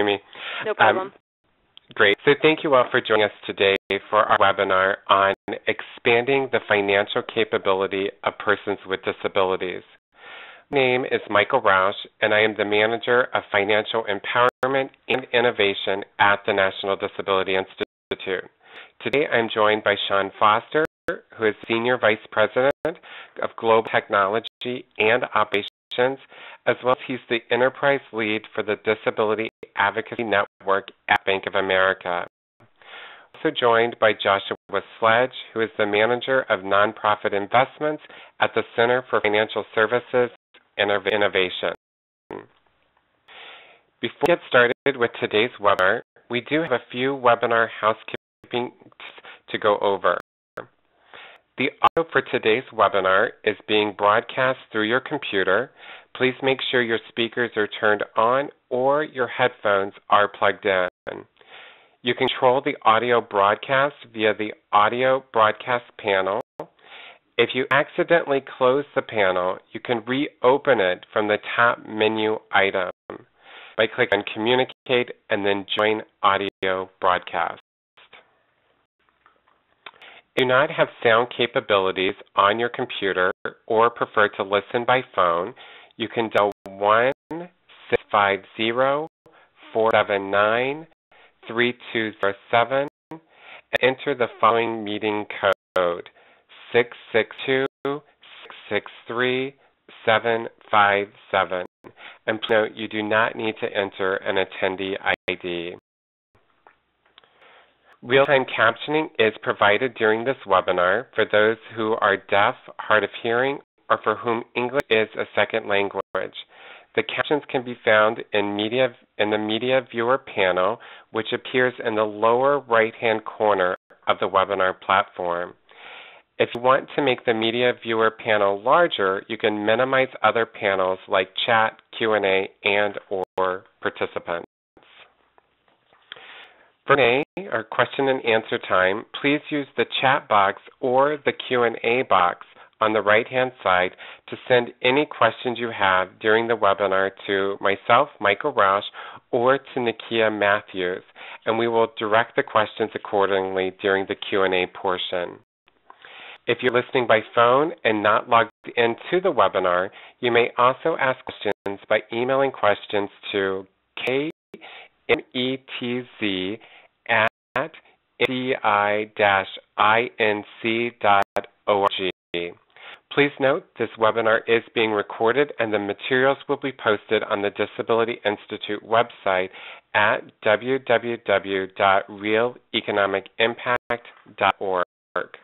me. No problem. Great. So thank you all for joining us today for our webinar on expanding the financial capability of persons with disabilities. My name is Michael Roush, and I am the Manager of Financial Empowerment and Innovation at the National Disability Institute. Today I'm joined by Sean Foster, who is Senior Vice President of Global Technology and Operations, as well as he's the Enterprise Lead for the Disability Advocacy Network at Bank of America. Also joined by Joshua Sledge, who is the Manager of Nonprofit Investments at the Center for Financial Services and Innovation. Before we get started with today's webinar, we do have a few webinar housekeeping to go over. The audio for today's webinar is being broadcast through your computer. Please make sure your speakers are turned on or your headphones are plugged in. You control the audio broadcast via the audio broadcast panel. If you accidentally close the panel, you can reopen it from the top menu item by clicking on Communicate and then Join Audio Broadcast. If you do not have sound capabilities on your computer or prefer to listen by phone, you can dial 1-650-479-3207 and enter the following meeting code, 662-663-757. And please note, you do not need to enter an attendee ID. Real-time captioning is provided during this webinar for those who are deaf, hard of hearing, or for whom English is a second language. The captions can be found in the Media Viewer panel, which appears in the lower right-hand corner of the webinar platform. If you want to make the Media Viewer panel larger, you can minimize other panels like chat, Q&A, and/or participants. For Q&A, or question and answer time, please use the chat box or the Q&A box on the right-hand side to send any questions you have during the webinar to myself, Michael Roush, or to Nakia Matthews, and we will direct the questions accordingly during the Q&A portion. If you're listening by phone and not logged into the webinar, you may also ask questions by emailing questions to kmetz@ndi-inc.org. Please note this webinar is being recorded and the materials will be posted on the Disability Institute website at www.realeconomicimpact.org.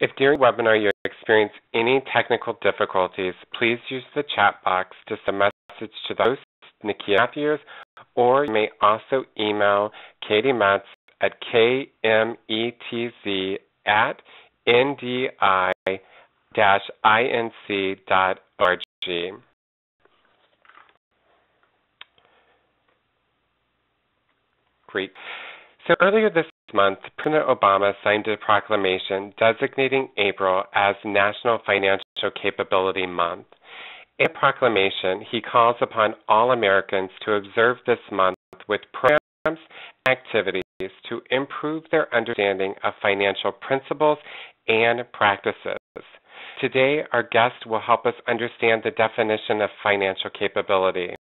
If during the webinar you experience any technical difficulties, please use the chat box to send a message to the host, Nakia Matthews, or you may also email Katie Metz at kmetz@ndi-inc.org. Great. So earlier this month, President Obama signed a proclamation designating April as National Financial Capability Month. In a proclamation, he calls upon all Americans to observe this month with programs and activities to improve their understanding of financial principles and practices. Today, our guest will help us understand the definition of financial capability.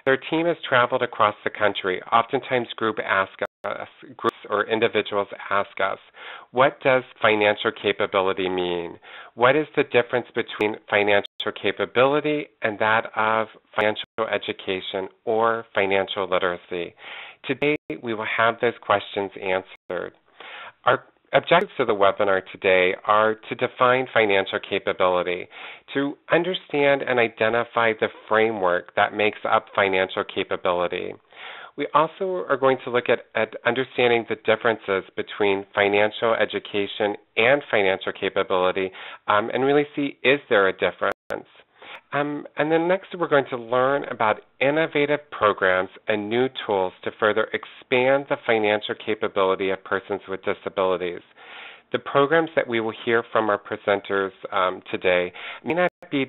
Their team has traveled across the country. Oftentimes, groups or individuals ask us, what does financial capability mean? What is the difference between financial capability and that of financial education or financial literacy? Today, we will have those questions answered. Our objectives of the webinar today are to define financial capability, to understand and identify the framework that makes up financial capability. We also are going to look at understanding the differences between financial education and financial capability and really see, is there a difference? And then next we're going to learn about innovative programs and new tools to further expand the financial capability of persons with disabilities. The programs that we will hear from our presenters today may not be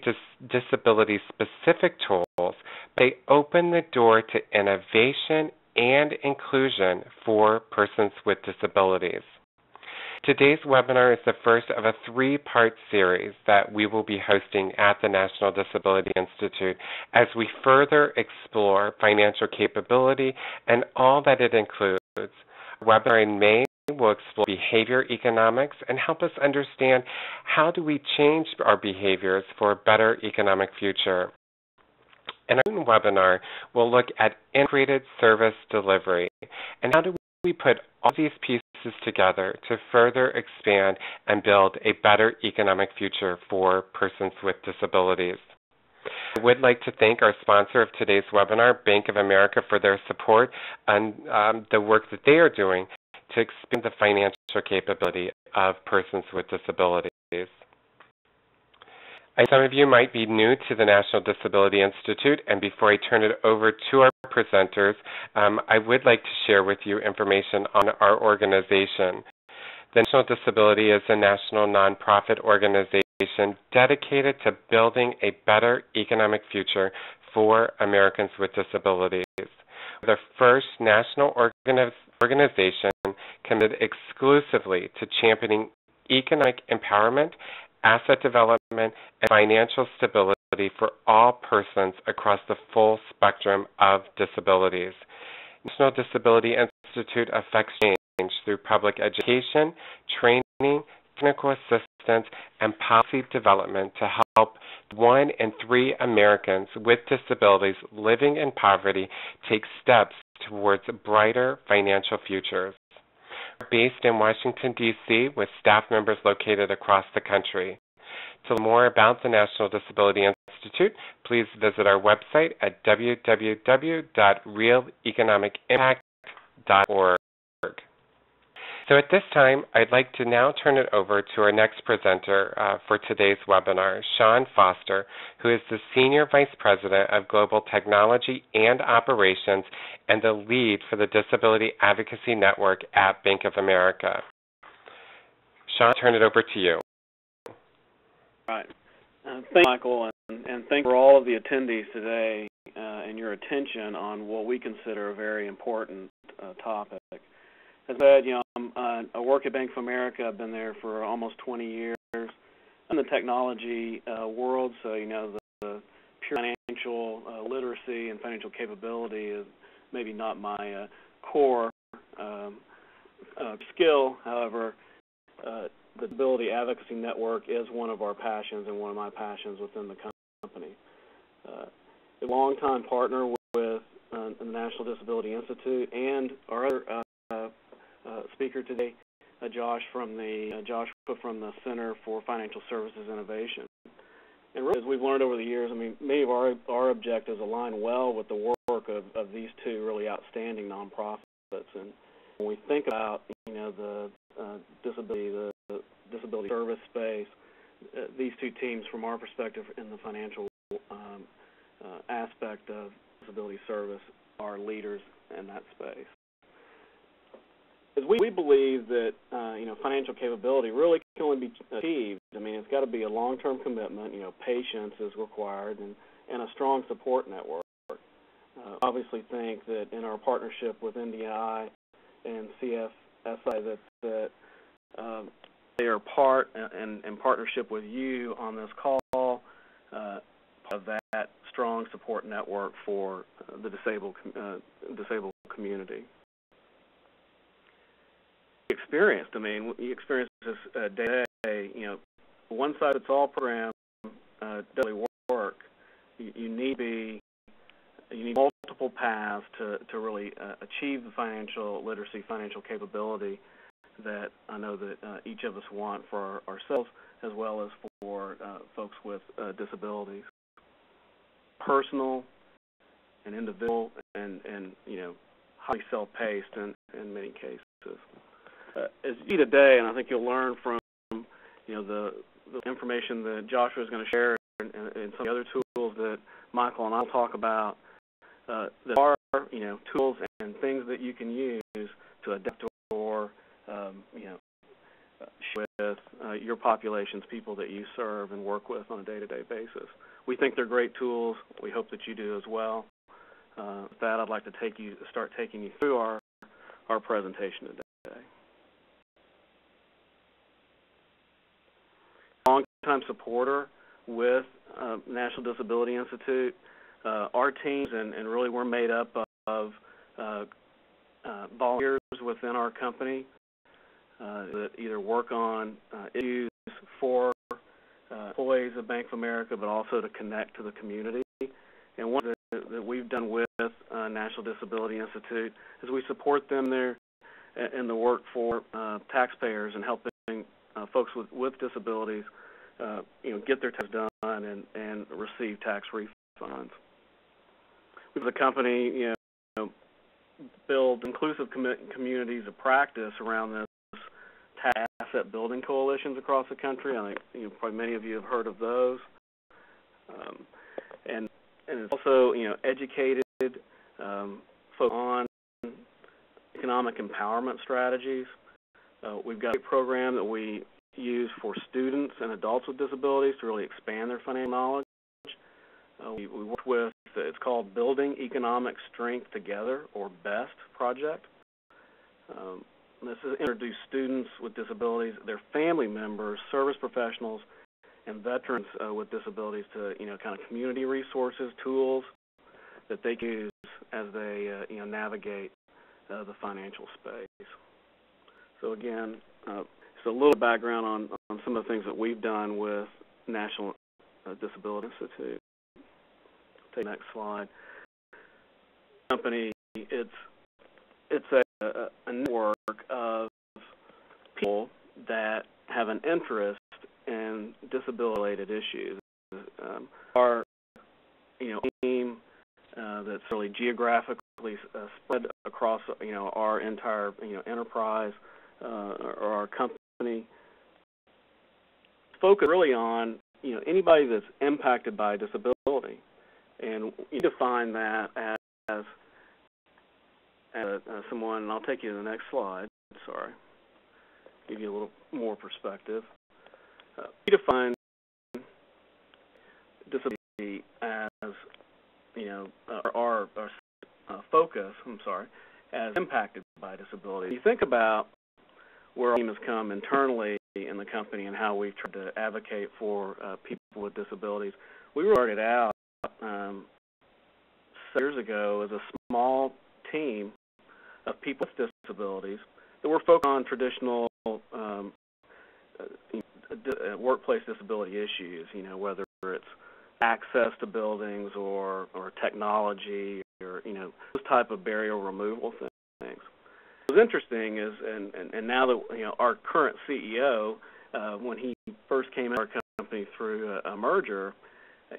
disability-specific tools, but they open the door to innovation and inclusion for persons with disabilities. Today's webinar is the first of a three-part series that we will be hosting at the National Disability Institute as we further explore financial capability and all that it includes. Our webinar in May will explore behavior economics and help us understand how do we change our behaviors for a better economic future. And our webinar will look at integrated service delivery and how do we put all these pieces together to further expand and build a better economic future for persons with disabilities. I would like to thank our sponsor of today's webinar, Bank of America, for their support and the work that they are doing to expand the financial capability of persons with disabilities. Some of you might be new to the National Disability Institute, and before I turn it over to our presenters, I would like to share with you information on our organization. The National Disability is a national nonprofit organization dedicated to building a better economic future for Americans with disabilities. We're the first national organization committed exclusively to championing economic empowerment, asset development, and financial stability for all persons across the full spectrum of disabilities. The National Disability Institute affects change through public education, training, technical assistance, and policy development to help 1 in 3 Americans with disabilities living in poverty take steps towards brighter financial futures. We're based in Washington, D.C., with staff members located across the country. To learn more about the National Disability Institute, please visit our website at www.realeconomicimpact.org. So at this time, I'd like to now turn it over to our next presenter for today's webinar, Sean Foster, who is the Senior Vice President of Global Technology and Operations and the lead for the Disability Advocacy Network at Bank of America. Sean, I'll turn it over to you. Right. Thank you, Michael, and thank you for all of the attendees today and your attention on what we consider a very important topic. As I said, I work at Bank of America. I've been there for almost 20 years. I'm in the technology world, so the pure financial literacy and financial capability is maybe not my core skill. However, the Disability Advocacy Network is one of our passions and one of my passions within the company. A long-time partner with the National Disability Institute and our other speaker today, Joshua from the Center for Financial Services Innovation. And really, as we've learned over the years, many of our objectives align well with the work of these two really outstanding nonprofits. And when we think about the disability service space, these two teams, from our perspective in the financial aspect of disability service, are leaders in that space. As we believe that financial capability really can only be achieved. It's got to be a long-term commitment. Patience is required, and a strong support network. Obviously, think that in our partnership with NDI and CFSI that they are part in partnership with you on this call of that strong support network for the disabled community. We experience this day to day. One size fits all program doesn't really work. You need multiple paths to really achieve the financial literacy, financial capability that I know that each of us want for ourselves as well as for folks with disabilities. Personal and individual and highly self-paced in many cases. As you see today, and I think you'll learn from the information that Joshua is going to share and some of the other tools that Michael and I will talk about, there are tools and things that you can use to adapt or with your populations, people that you serve and work with on a day-to-day basis. We think they're great tools. We hope that you do as well. With that, I'd like to start taking you through our presentation today. Long-time supporter with National Disability Institute. Our teams, and really we're made up of volunteers within our company that either work on issues for employees of Bank of America, but also to connect to the community. And one that we've done with National Disability Institute is we support them there in the work for taxpayers and helping folks with disabilities get their taxes done and receive tax refunds. We have the company build inclusive communities of practice around this tax asset building coalitions across the country. I think probably many of you have heard of those. And it's also educated folks on economic empowerment strategies. We've got a program that we use for students and adults with disabilities to really expand their financial knowledge. We work with, it's called Building Economic Strength Together, or BEST project. This is introduce students with disabilities, their family members, service professionals, and veterans with disabilities to kind of community resources, tools that they can use as they navigate the financial space. So again, just a little background on some of the things that we've done with National Disability Institute. Take the next slide. Company, it's a network of people that have an interest in disability-related issues. Our team that's really geographically spread across our entire enterprise or our company, focus really on anybody that's impacted by disability. And we define that as someone, and I'll take you to the next slide, sorry, give you a little more perspective. We define disability as, our focus, as impacted by disability. You think about where our team has come internally in the company and how we've tried to advocate for people with disabilities. We started out 7 years ago as a small team of people with disabilities that were focused on traditional workplace disability issues, whether it's access to buildings or technology or, those type of barrier removal things. What's interesting is, and now that, our current CEO, when he first came into our company through a merger,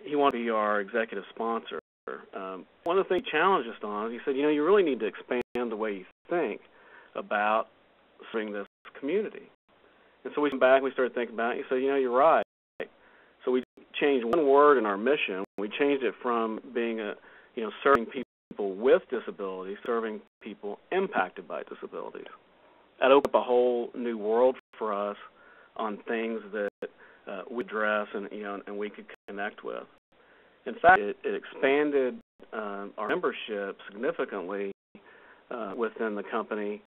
he wanted to be our executive sponsor. One of the things he challenged us on is he said, you really need to expand the way you think about serving this community. And so we came back and we started thinking about it. He said, you're right. So we changed one word in our mission. We changed it from being serving people with disabilities, serving people impacted by disabilities. That opened up a whole new world for us on things that we address and we could connect with. In fact, it expanded our membership significantly within the company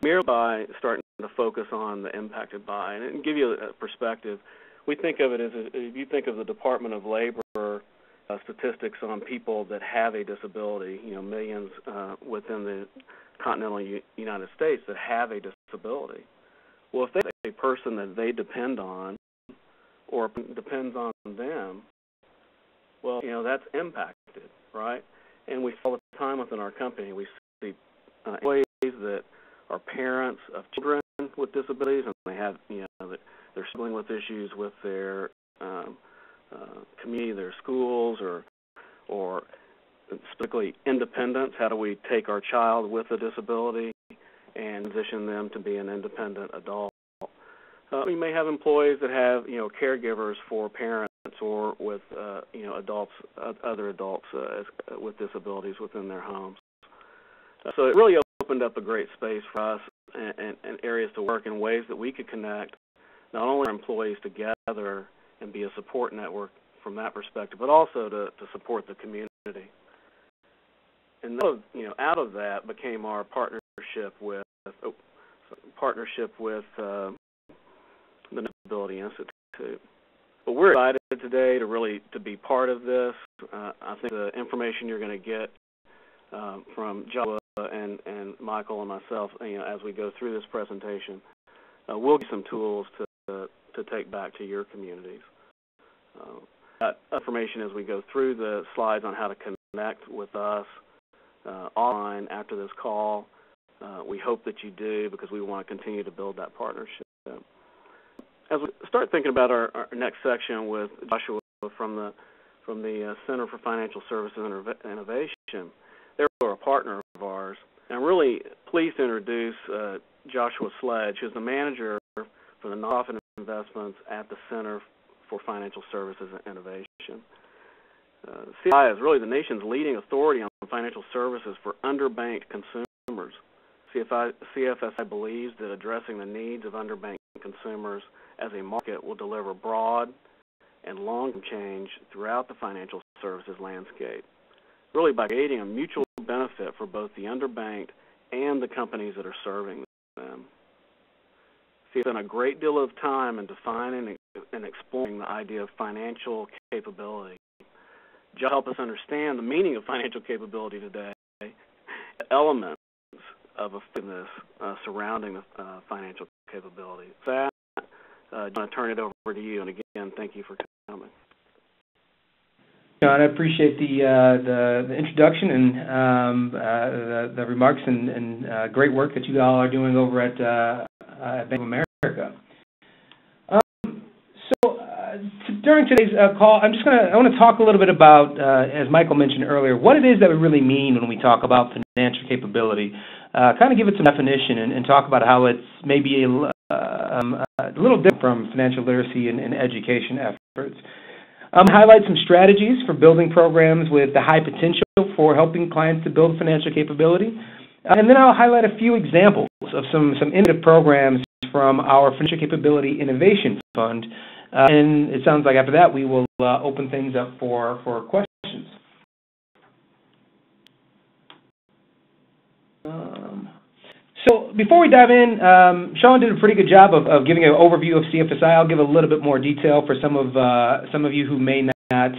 merely by starting to focus on the impacted by. And to give you a perspective, we think of it as, if you think of the Department of Labor statistics on people that have a disability, millions within the continental United States that have a disability. Well, if they have a person that they depend on or depends on them, well, that's impacted, right? And we see all the time within our company, we see employees that are parents of children with disabilities, and they have, that they're struggling with issues with their community, their schools, or specifically independence. How do we take our child with a disability and transition them to be an independent adult? We may have employees that have, caregivers for parents or with, adults, other adults with disabilities within their homes. So it really opened up a great space for us and areas to work in ways that we could connect not only our employees together and be a support network from that perspective, but also to support the community. And out of that became our partnership with the Disability Institute. But we're excited today to be part of this. I think the information you're going to get from Joshua and Michael and myself, as we go through this presentation, will give some tools to take back to your communities. That information as we go through the slides on how to connect with us online after this call. We hope that you do, because we want to continue to build that partnership. As we start thinking about our next section with Joshua from the Center for Financial Services and Innovation, they're a partner of ours. And I'm really pleased to introduce Joshua Sledge, who's the manager for the nonprofit investments at the Center for Financial Services and Innovation. CFI is really the nation's leading authority on financial services for underbanked consumers. CFSI believes that addressing the needs of underbanked consumers as a market will deliver broad and long-term change throughout the financial services landscape, really by creating a mutual benefit for both the underbanked and the companies that are serving them. We've spent a great deal of time in defining and exploring the idea of financial capability. To help us understand the meaning of financial capability today, the elements of effectiveness surrounding the financial capability. With that, I'm going to turn it over to you. And again, thank you for coming. John, I appreciate the introduction and the remarks and great work that you all are doing over at Bank of America. During today's call, I want to talk a little bit about, as Michael mentioned earlier, what it is that we really mean when we talk about financial capability. Kind of give it some definition and talk about how it's maybe a little different from financial literacy and education efforts. Highlight some strategies for building programs with the high potential for helping clients to build financial capability. And then I'll highlight a few examples of some innovative programs from our Financial Capability Innovation Fund. And it sounds like after that we will open things up for questions. So before we dive in, Sean did a pretty good job of giving an overview of CFSI. I'll give a little bit more detail for some of you who may not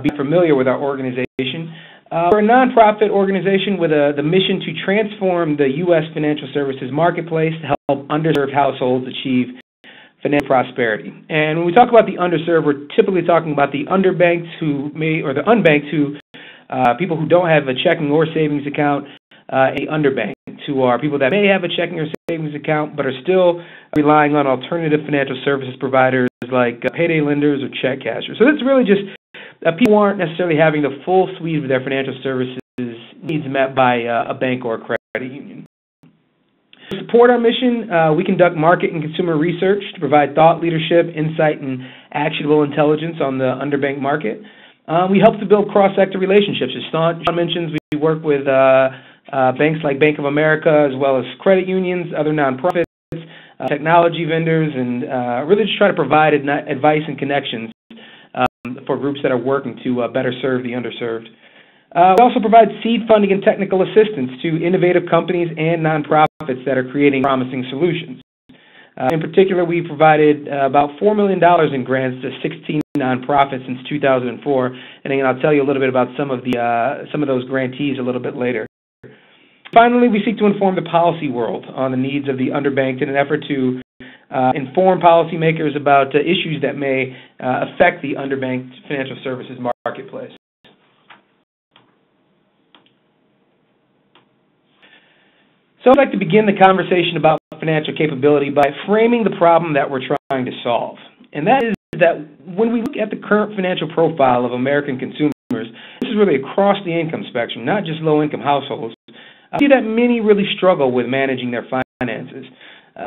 be familiar with our organization. We're a nonprofit organization with the mission to transform the U.S. financial services marketplace to help underserved households achieve financial prosperity. And when we talk about the underserved, we're typically talking about the underbanked or the unbanked people who don't have a checking or savings account, underbanked, who are people that may have a checking or savings account but are still relying on alternative financial services providers like payday lenders or check cashers. So that's really just people who aren't necessarily having the full suite of their financial services needs met by a bank or a credit union. To support our mission, we conduct market and consumer research to provide thought leadership, insight, and actionable intelligence on the underbanked market. We help to build cross-sector relationships. As John mentions, we work with banks like Bank of America, as well as credit unions, other nonprofits, technology vendors, and really just try to provide advice and connections for groups that are working to better serve the underserved. We also provide seed funding and technical assistance to innovative companies and nonprofits that are creating promising solutions. In particular, we provided about $4 million in grants to 16 nonprofits since 2004, and again, I'll tell you a little bit about some of those grantees a little bit later. Finally, we seek to inform the policy world on the needs of the underbanked in an effort to inform policymakers about issues that may affect the underbanked financial services marketplace. So I'd like to begin the conversation about financial capability by framing the problem that we're trying to solve. And that is that when we look at the current financial profile of American consumers, this is really across the income spectrum, not just low-income households, I see that many really struggle with managing their finances.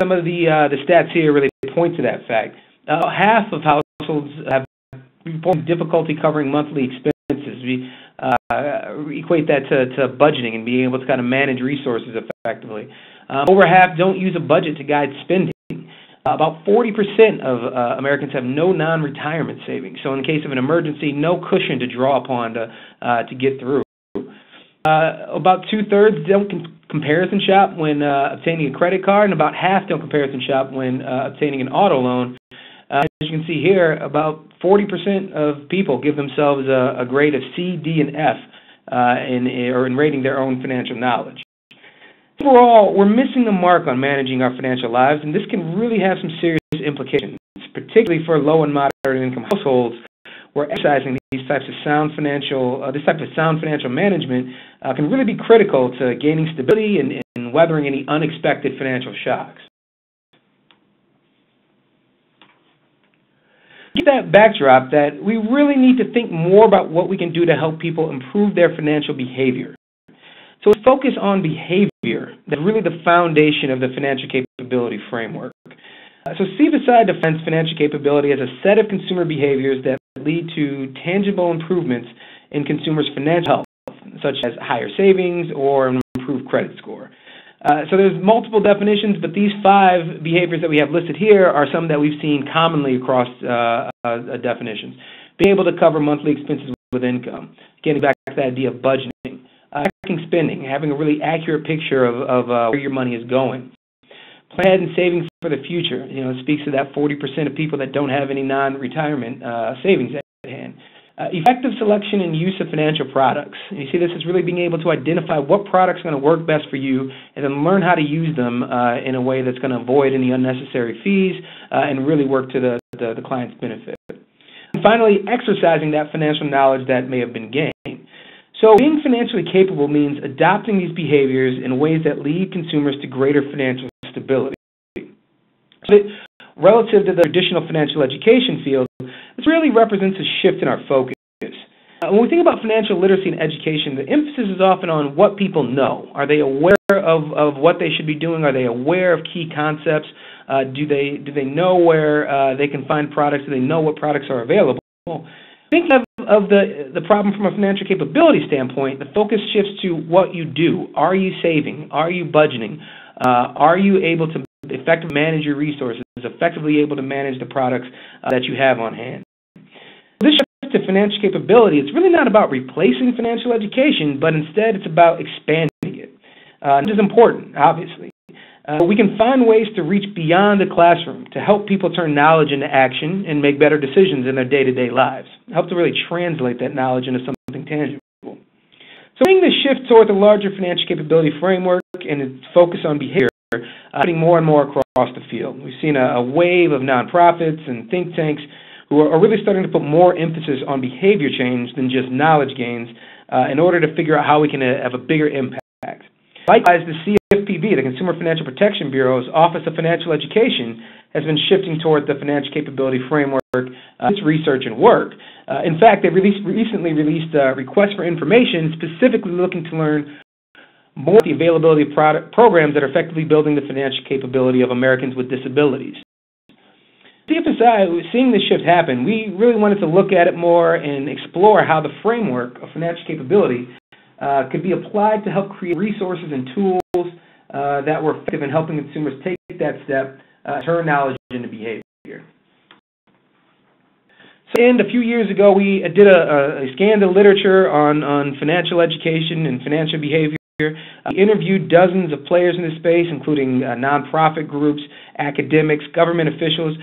Some of the stats here really point to that fact. Half of households have reported difficulty covering monthly expenses. We equate that to budgeting and being able to kind of manage resources effectively. Over half don't use a budget to guide spending. About 40% of Americans have no non-retirement savings. So in the case of an emergency, no cushion to draw upon to get through. About two-thirds don't comparison shop when obtaining a credit card, and about half don't comparison shop when obtaining an auto loan. As you can see here, about 40% of people give themselves a grade of C, D, and F in rating their own financial knowledge. Overall, we're missing the mark on managing our financial lives, and this can really have some serious implications, particularly for low and moderate income households, where exercising these types of sound financial management can really be critical to gaining stability and weathering any unexpected financial shocks. With that backdrop, that we really need to think more about what we can do to help people improve their financial behavior. So we focus on behavior. That's really the foundation of the financial capability framework. So CFSI defines financial capability as a set of consumer behaviors that lead to tangible improvements in consumers' financial health, such as higher savings or an improved credit score. So there's multiple definitions, but these 5 behaviors that we have listed here are some that we've seen commonly across definitions. Being able to cover monthly expenses with income, getting back to the idea of budgeting, tracking spending, having a really accurate picture of where your money is going. Plan ahead and saving for the future. It speaks to that 40% of people that don't have any non-retirement savings at hand. Effective selection and use of financial products. You see, this is really being able to identify what products are going to work best for you and then learn how to use them in a way that's going to avoid any unnecessary fees and really work to the client's benefit. And finally, exercising that financial knowledge that may have been gained. So being financially capable means adopting these behaviors in ways that lead consumers to greater financial stability. So relative to the traditional financial education field, this really represents a shift in our focus. When we think about financial literacy and education, the emphasis is often on what people know. Are they aware of what they should be doing? Are they aware of key concepts? Do they know where they can find products? Do they know what products are available? Think of the problem from a financial capability standpoint. The focus shifts to what you do. Are you saving? Are you budgeting? Are you able to effectively manage your resources, effectively able to manage the products that you have on hand? This shift to financial capability, it's really not about replacing financial education, but instead it's about expanding it. This is important, obviously. We can find ways to reach beyond the classroom to help people turn knowledge into action and make better decisions in their day-to-day lives. Help to really translate that knowledge into something tangible. So seeing this shift toward the larger financial capability framework and its focus on behavior, happening more and more across the field. We've seen a wave of nonprofits and think tanks who are really starting to put more emphasis on behavior change than just knowledge gains in order to figure out how we can have a bigger impact. Likewise, the CFPB, the Consumer Financial Protection Bureau's Office of Financial Education, has been shifting toward the financial capability framework, its research and work. In fact, they recently released a request for information specifically looking to learn more about the availability of programs that are effectively building the financial capability of Americans with disabilities. CFSI, seeing this shift happen, we really wanted to look at it more and explore how the framework of financial capability could be applied to help create resources and tools that were effective in helping consumers take that step, turn knowledge into behavior. And a few years ago, we did a scan of literature on financial education and financial behavior. We interviewed dozens of players in this space, including nonprofit groups, academics, government officials,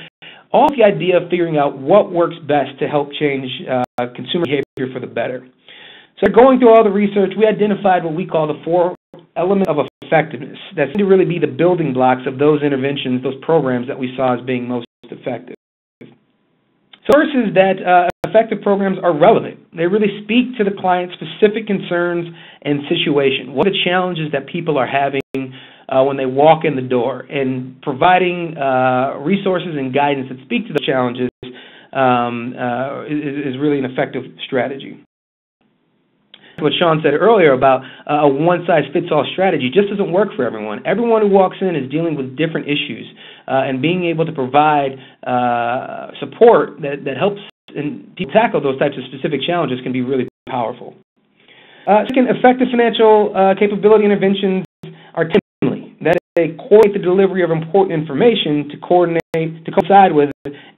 all with the idea of figuring out what works best to help change consumer behavior for the better. So going through all the research, we identified what we call the 4 elements of effectiveness that seem to really be the building blocks of those interventions, those programs that we saw as being most effective. So first is that effective programs are relevant. They really speak to the client's specific concerns and situation. What are the challenges that people are having when they walk in the door? And providing resources and guidance that speak to the challenges is really an effective strategy. What Sean said earlier about a one-size-fits-all strategy just doesn't work for everyone. Everyone who walks in is dealing with different issues, and being able to provide support that helps people tackle those types of specific challenges can be really powerful. Second, effective financial capability interventions are timely. That coordinate the delivery of important information to coincide with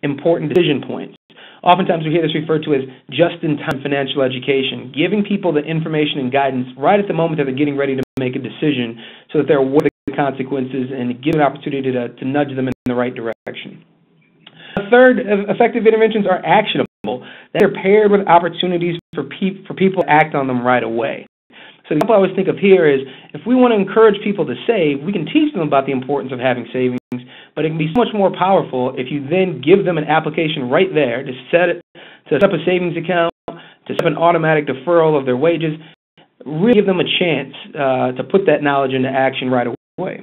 important decision points. Oftentimes we hear this referred to as just-in-time financial education, giving people the information and guidance right at the moment that they're getting ready to make a decision so that they're aware of the consequences and give an opportunity to nudge them in the right direction. Third, effective interventions are actionable. They're paired with opportunities for people to act on them right away. So the example I always think of here is if we want to encourage people to save, we can teach them about the importance of having savings, but it can be so much more powerful if you then give them an application right there to set up a savings account, to set up an automatic deferral of their wages, really give them a chance to put that knowledge into action right away.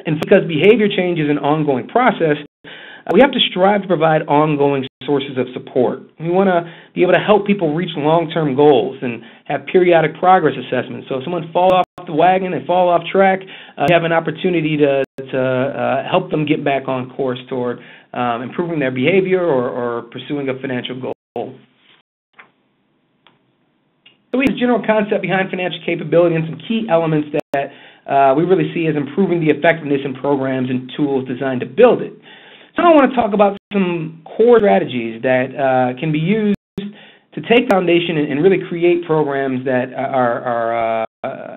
And because behavior change is an ongoing process, we have to strive to provide ongoing sources of support. We want to be able to help people reach long-term goals and have periodic progress assessments. So if someone falls off the wagon, they fall off track, you have an opportunity to help them get back on course toward improving their behavior or pursuing a financial goal. So we have a general concept behind financial capability and some key elements that we really see as improving the effectiveness in programs and tools designed to build it. So I want to talk about some core strategies that can be used to take foundation and really create programs that are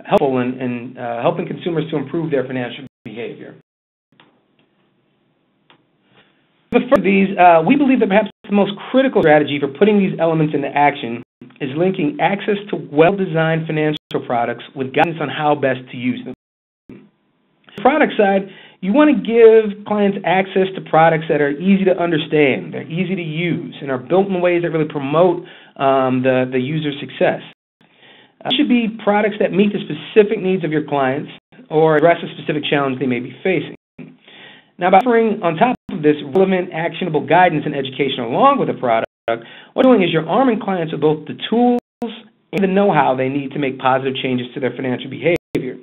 helpful in helping consumers to improve their financial behavior. The first of these, we believe that perhaps the most critical strategy for putting these elements into action is linking access to well-designed financial products with guidance on how best to use them. On the product side, you want to give clients access to products that are easy to understand, they're easy to use, and are built in ways that really promote the user's success. It should be products that meet the specific needs of your clients or address a specific challenge they may be facing. Now, by offering, on top of this, relevant, actionable guidance and education along with the product, what you're doing is you're arming clients with both the tools and the know-how they need to make positive changes to their financial behavior.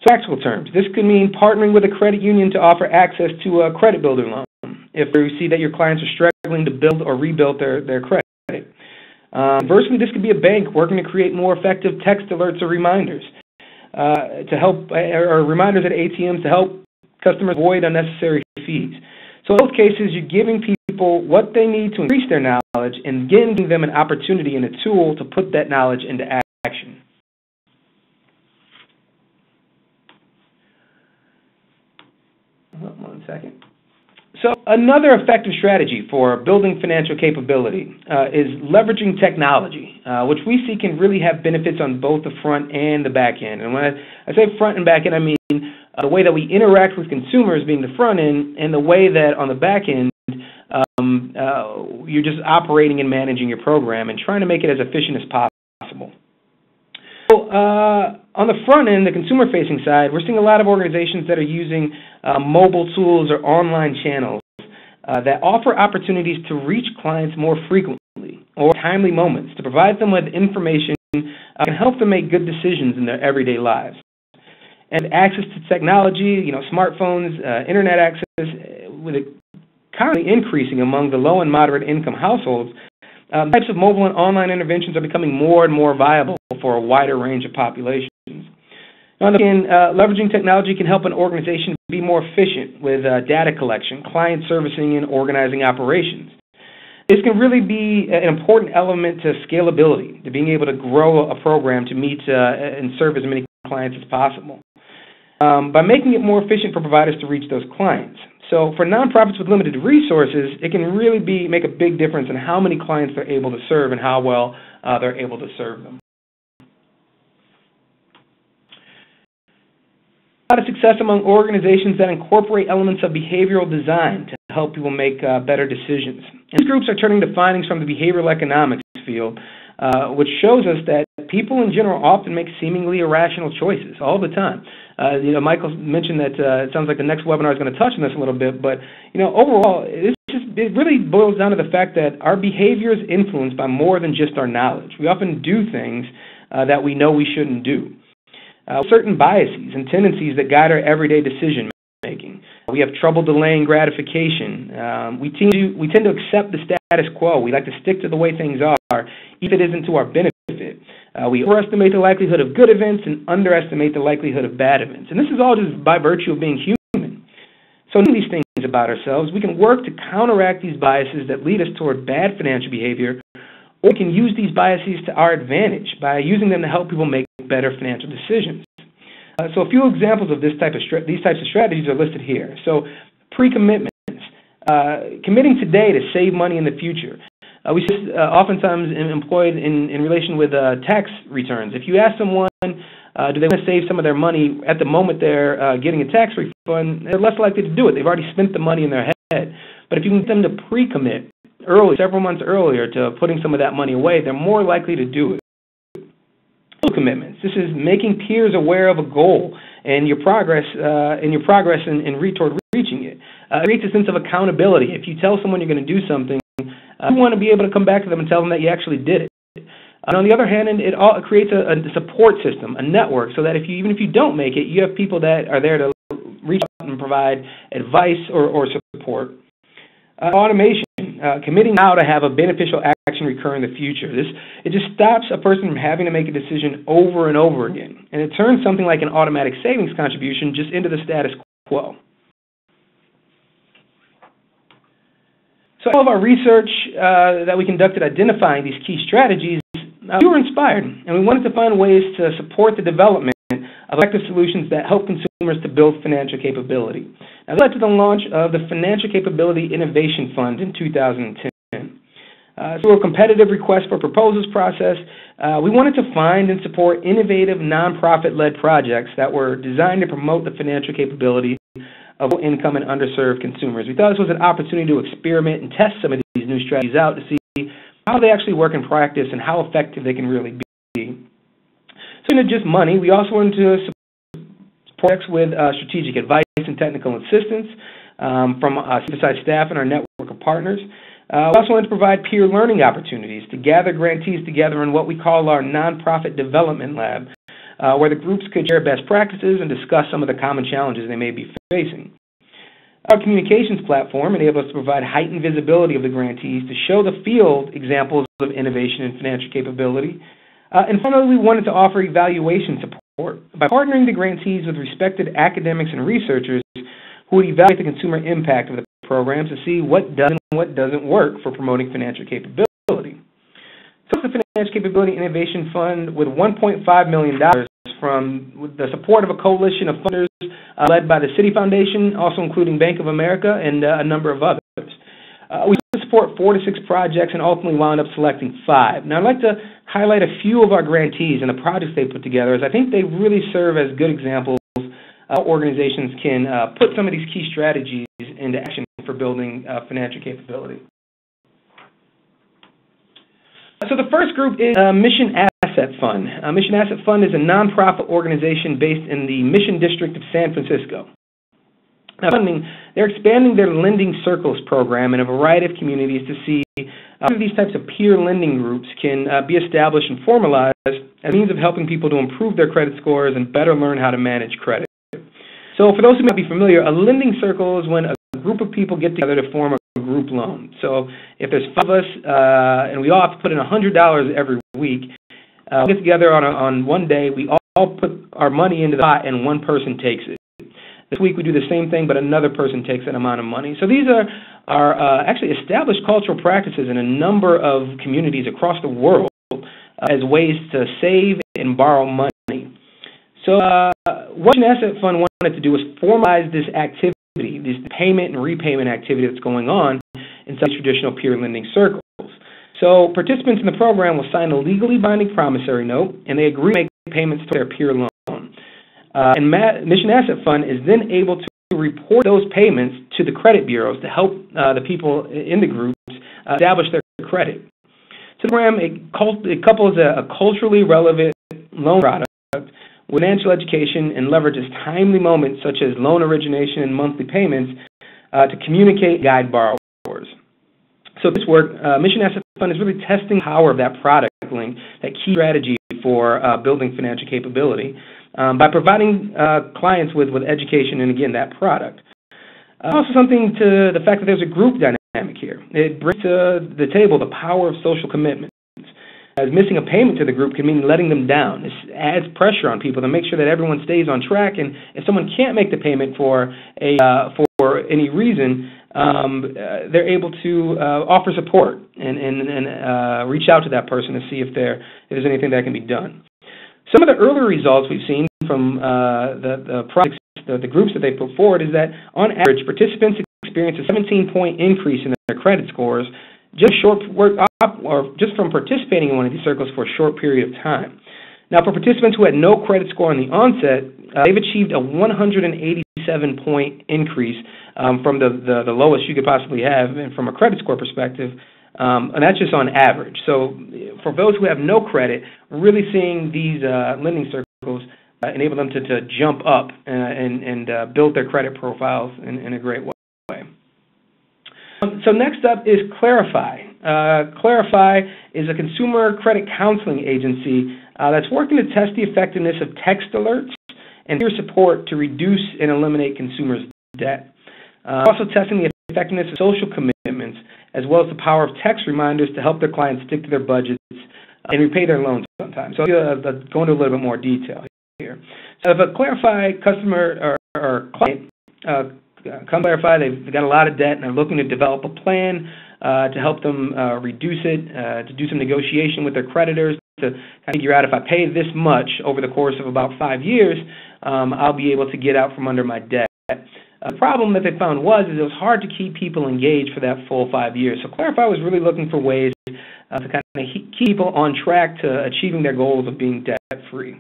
So, practical terms, this could mean partnering with a credit union to offer access to a credit builder loan if you see that your clients are struggling to build or rebuild their credit. Conversely, this could be a bank working to create more effective text alerts or reminders to help, or reminders at ATMs to help customers avoid unnecessary fees. So in both cases, you're giving people what they need to increase their knowledge and giving them an opportunity and a tool to put that knowledge into action. One second. So another effective strategy for building financial capability is leveraging technology, which we see can really have benefits on both the front and the back end. And when I say front and back end, I mean the way that we interact with consumers being the front end, and the way that on the back end you're just operating and managing your program and trying to make it as efficient as possible. So on the front end, the consumer-facing side, we're seeing a lot of organizations that are using mobile tools or online channels that offer opportunities to reach clients more frequently or timely moments to provide them with information that can help them make good decisions in their everyday lives. And access to technology, smartphones, internet access, with it constantly increasing among the low and moderate income households, types of mobile and online interventions are becoming more and more viable for a wider range of populations. On the other hand, leveraging technology can help an organization be more efficient with data collection, client servicing, and organizing operations. This can really be an important element to scalability, to being able to grow a program to meet and serve as many clients as possible, by making it more efficient for providers to reach those clients. So for nonprofits with limited resources, it can really make a big difference in how many clients they're able to serve and how well they're able to serve them. A lot of success among organizations that incorporate elements of behavioral design to help people make better decisions. And these groups are turning to findings from the behavioral economics field, which shows us that people in general often make seemingly irrational choices all the time. Michael mentioned that it sounds like the next webinar is going to touch on this a little bit, but overall, it really boils down to the fact that our behavior is influenced by more than just our knowledge. We often do things that we know we shouldn't do. Certain biases and tendencies that guide our everyday decision making. We have trouble delaying gratification. We tend to accept the status quo. We like to stick to the way things are, even if it isn't to our benefit. We overestimate the likelihood of good events and underestimate the likelihood of bad events. And this is all just by virtue of being human. So knowing these things about ourselves, we can work to counteract these biases that lead us toward bad financial behavior, or we can use these biases to our advantage by using them to help people make better financial decisions. So a few examples of these types of strategies are listed here. So pre-commitments, committing today to save money in the future. We see this oftentimes employed in relation with tax returns. If you ask someone, do they want to save some of their money at the moment they're getting a tax refund, they're less likely to do it. They've already spent the money in their head. But if you can get them to pre-commit early, several months earlier, to putting some of that money away, they're more likely to do it. Commitments. This is making peers aware of a goal and your progress in toward reaching it. It creates a sense of accountability. If you tell someone you're going to do something, you want to be able to come back to them and tell them that you actually did it. And on the other hand, it creates a support system, a network, so that even if you don't make it, you have people that are there to reach out and provide advice or support. Automation, committing now to have a beneficial action recur in the future. It just stops a person from having to make a decision over and over again, and it turns something like an automatic savings contribution just into the status quo. So all of our research that we conducted identifying these key strategies, we were inspired, and we wanted to find ways to support the development of effective solutions that help consumers to build financial capability. Now, this led to the launch of the Financial Capability Innovation Fund in 2010. Through a competitive request for proposals process, we wanted to find and support innovative, nonprofit-led projects that were designed to promote the financial capability of low-income and underserved consumers. We thought this was an opportunity to experiment and test some of these new strategies out to see how they actually work in practice and how effective they can really be. So not just money, we also wanted to support projects with strategic advice and technical assistance from CFSI staff and our network of partners. We also wanted to provide peer learning opportunities to gather grantees together in what we call our nonprofit development lab, where the groups could share best practices and discuss some of the common challenges they may be facing. Our communications platform enables us to provide heightened visibility of the grantees to show the field examples of innovation and financial capability. And finally, we wanted to offer evaluation support by partnering the grantees with respected academics and researchers who would evaluate the consumer impact of the programs to see what does and what doesn't work for promoting financial capability. So the Financial Capability Innovation Fund with $1.5 million with the support of a coalition of funders led by the City Foundation, also including Bank of America and a number of others. We support 4 to 6 projects and ultimately wound up selecting 5. Now, I'd like to highlight a few of our grantees and the projects they put together, as I think they really serve as good examples of how organizations can put some of these key strategies into action for building financial capability. So the first group is Mission Asset Fund. Mission Asset Fund is a nonprofit organization based in the Mission District of San Francisco. Now, they're expanding their Lending Circles program in a variety of communities to see how these types of peer lending groups can be established and formalized as a means of helping people to improve their credit scores and better learn how to manage credit. So for those who might be familiar, a lending circle is when a group of people get together to form a group loan. So if there's 5 of us and we all have to put in $100 every week, we get together on one day, we all put our money into the pot and one person takes it. This week we do the same thing, but another person takes that amount of money. So these are actually established cultural practices in a number of communities across the world as ways to save and borrow money. So what an asset fund wanted to do was formalize this activity, this payment and repayment activity that's going on in some traditional peer lending circles. So participants in the program will sign a legally binding promissory note, and they agree to make payments to their peer loan. And Mission Asset Fund is then able to report those payments to the credit bureaus to help the people in the groups establish their credit. So the program, it couples a culturally relevant loan product with financial education and leverages timely moments such as loan origination and monthly payments to communicate and guide borrowers. So this work, Mission Asset Fund is really testing the power of that product link, that key strategy for building financial capability, by providing clients with education and, again, that product. Also something to the fact that there's a group dynamic here. It brings to the table the power of social commitments. As missing a payment to the group can mean letting them down. This adds pressure on people to make sure that everyone stays on track, and if someone can't make the payment for any reason, they're able to offer support and reach out to that person to see if there's anything that can be done. Some of the earlier results we've seen from the projects, the groups that they put forward, is that on average, participants experience a 17-point increase in their credit scores just from participating in one of these circles for a short period of time. Now, for participants who had no credit score on the onset, they've achieved a 187-point increase from the lowest you could possibly have, and from a credit score perspective, and that's just on average. So for those who have no credit, we're really seeing these lending circles enable them to jump up and build their credit profiles in a great way. So next up is Clarify. Clarify is a consumer credit counseling agency that's working to test the effectiveness of text alerts and peer support to reduce and eliminate consumers' debt. Also testing the effectiveness of social commitments, as well as the power of text reminders to help their clients stick to their budgets and repay their loans on time. So I'll go into a little bit more detail here. So if a Clarify customer or client come Clarify, they've got a lot of debt and they're looking to develop a plan to help them reduce it, to do some negotiation with their creditors to kind of figure out, if I pay this much over the course of about 5 years, I'll be able to get out from under my debt. The problem that they found is it was hard to keep people engaged for that full 5 years. So Clarify was really looking for ways to kind of keep people on track to achieving their goals of being debt-free.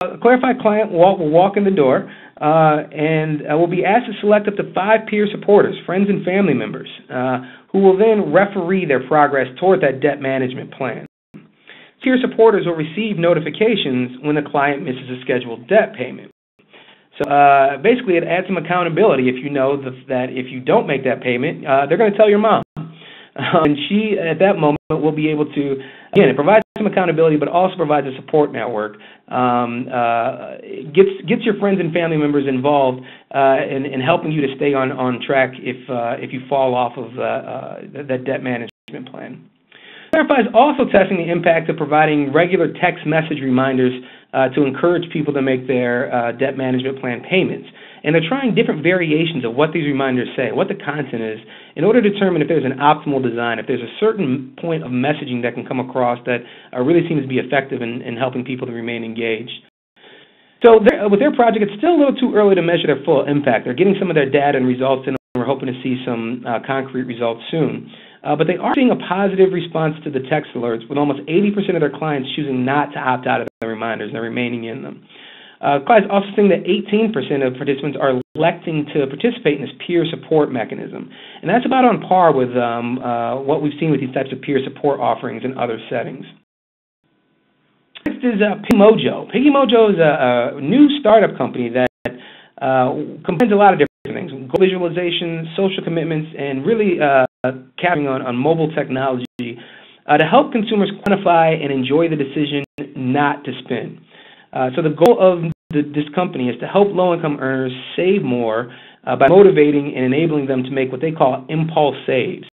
A Clarify client will walk in the door and will be asked to select up to 5 peer supporters, friends and family members, who will then referee their progress toward that debt management plan. Peer supporters will receive notifications when the client misses a scheduled debt payment. So basically, it adds some accountability if you know that if you don't make that payment, they're going to tell your mom. And she, at that moment, will be able to, again, it provides some accountability, but also provides a support network. Gets your friends and family members involved in helping you to stay on track if you fall off of that debt management plan. Clarify is also testing the impact of providing regular text message reminders to encourage people to make their debt management plan payments. And they're trying different variations of what these reminders say, what the content is, in order to determine if there's an optimal design, if there's a certain point of messaging that can come across that really seems to be effective in helping people to remain engaged. So with their project, it's still a little too early to measure their full impact. They're getting some of their data and results in, and we're hoping to see some concrete results soon. But they are seeing a positive response to the text alerts, with almost 80% of their clients choosing not to opt out of the reminders and remaining in them. Clients also seeing that 18% of participants are electing to participate in this peer support mechanism. And that's about on par with what we've seen with these types of peer support offerings in other settings. Next is PiggyMojo. PiggyMojo is a new startup company that combines a lot of different things: goal visualization, social commitments, and really capturing on mobile technology to help consumers quantify and enjoy the decision not to spend. So the goal of this company is to help low-income earners save more by motivating and enabling them to make what they call impulse saves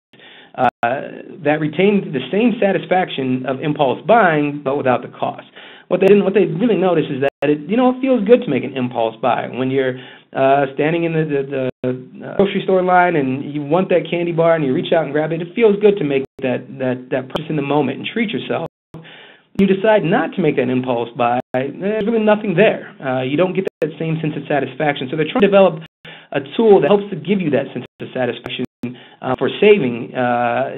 that retain the same satisfaction of impulse buying, but without the cost. What they really notice is that it feels good to make an impulse buy when you're standing in the grocery store line and you want that candy bar and you reach out and grab it. It feels good to make that purchase in the moment and treat yourself. You decide not to make that impulse buy, there's really nothing there. You don't get that same sense of satisfaction. So they're trying to develop a tool that helps to give you that sense of satisfaction for saving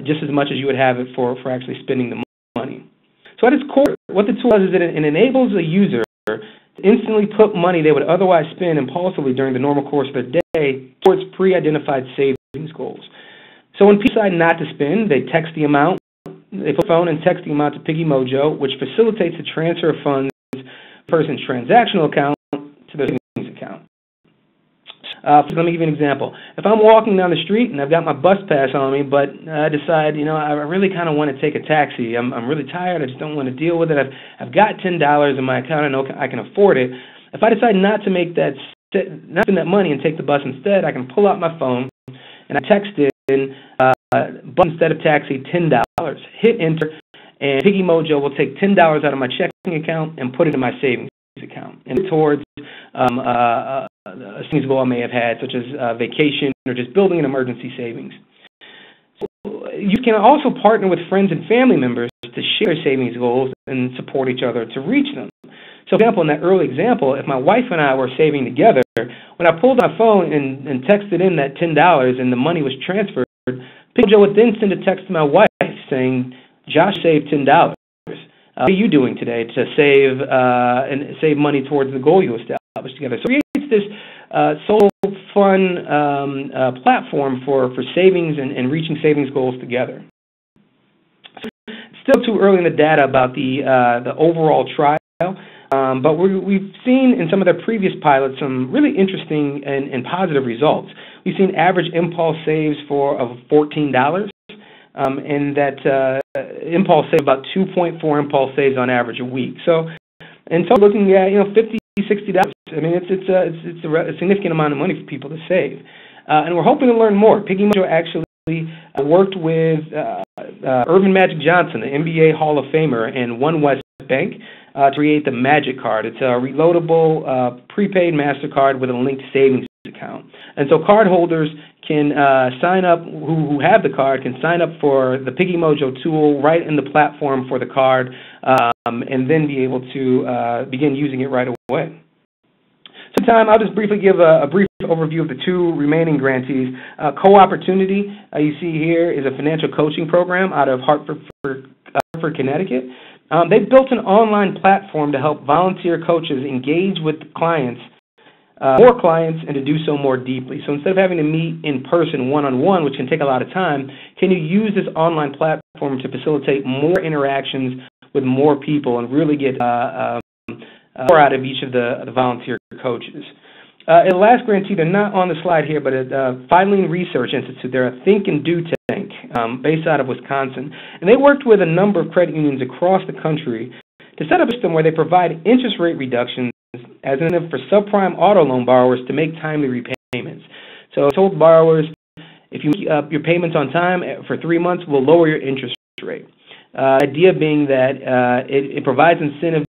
just as much as you would have it for actually spending the money. So at its core, what the tool does is it enables a user to instantly put money they would otherwise spend impulsively during the normal course of their day towards pre-identified savings goals. So when people decide not to spend, they text the amount. They put the phone and text the amount to PiggyMojo, which facilitates the transfer of funds from the person's transactional account to their savings account. Let me give you an example. If I'm walking down the street and I've got my bus pass on me, but I decide, I really kind of want to take a taxi. I'm really tired. I just don't want to deal with it. I've got $10 in my account. I know I can afford it. If I decide not to spend that money and take the bus instead, I can pull out my phone and I text in, bus instead of taxi, $10. Hit enter, and Piggy Mojo will take $10 out of my checking account and put it in my savings account, and towards a savings goal I may have had, such as vacation or just building an emergency savings. You can also partner with friends and family members to share savings goals and support each other to reach them. So, for example, in that early example, if my wife and I were saving together, when I pulled my phone and texted in that $10 and the money was transferred, Joe would then send a text to my wife saying, "Josh saved $10. What are you doing today to save money towards the goal you established together?" So it creates this social fun platform for savings and reaching savings goals together. Still too early in the data about the overall trial, but we've seen in some of their previous pilots some really interesting and positive results. We've seen average impulse saves of $14, and that impulse save about 2.4 impulse saves on average a week. So looking at $50, $60. I mean, it's a significant amount of money for people to save, and we're hoping to learn more. Piggy Mojo actually worked with Irvin Magic Johnson, the NBA Hall of Famer, and One West Bank to create the Magic Card. It's a reloadable prepaid MasterCard with a linked savings account. And so card holders can sign up, who have the card, can sign up for the Piggy Mojo tool right in the platform for the card, and then be able to begin using it right away. So I'll just briefly give a brief overview of the two remaining grantees. Co-Opportunity, you see here, is a financial coaching program out of Hartford, Connecticut. They've built an online platform to help volunteer coaches engage with clients, more clients, and to do so more deeply. So instead of having to meet in person one-on-one, which can take a lot of time, can you use this online platform to facilitate more interactions with more people and really get more out of each of the volunteer coaches. And the last grantee, they're not on the slide here, but at Filene Research Institute, they're a Think and Do Tank based out of Wisconsin. And they worked with a number of credit unions across the country to set up a system where they provide interest rate reductions as an incentive for subprime auto loan borrowers to make timely repayments. So I told borrowers, if you make your payments on time for 3 months, we'll lower your interest rate. The idea being that it provides incentive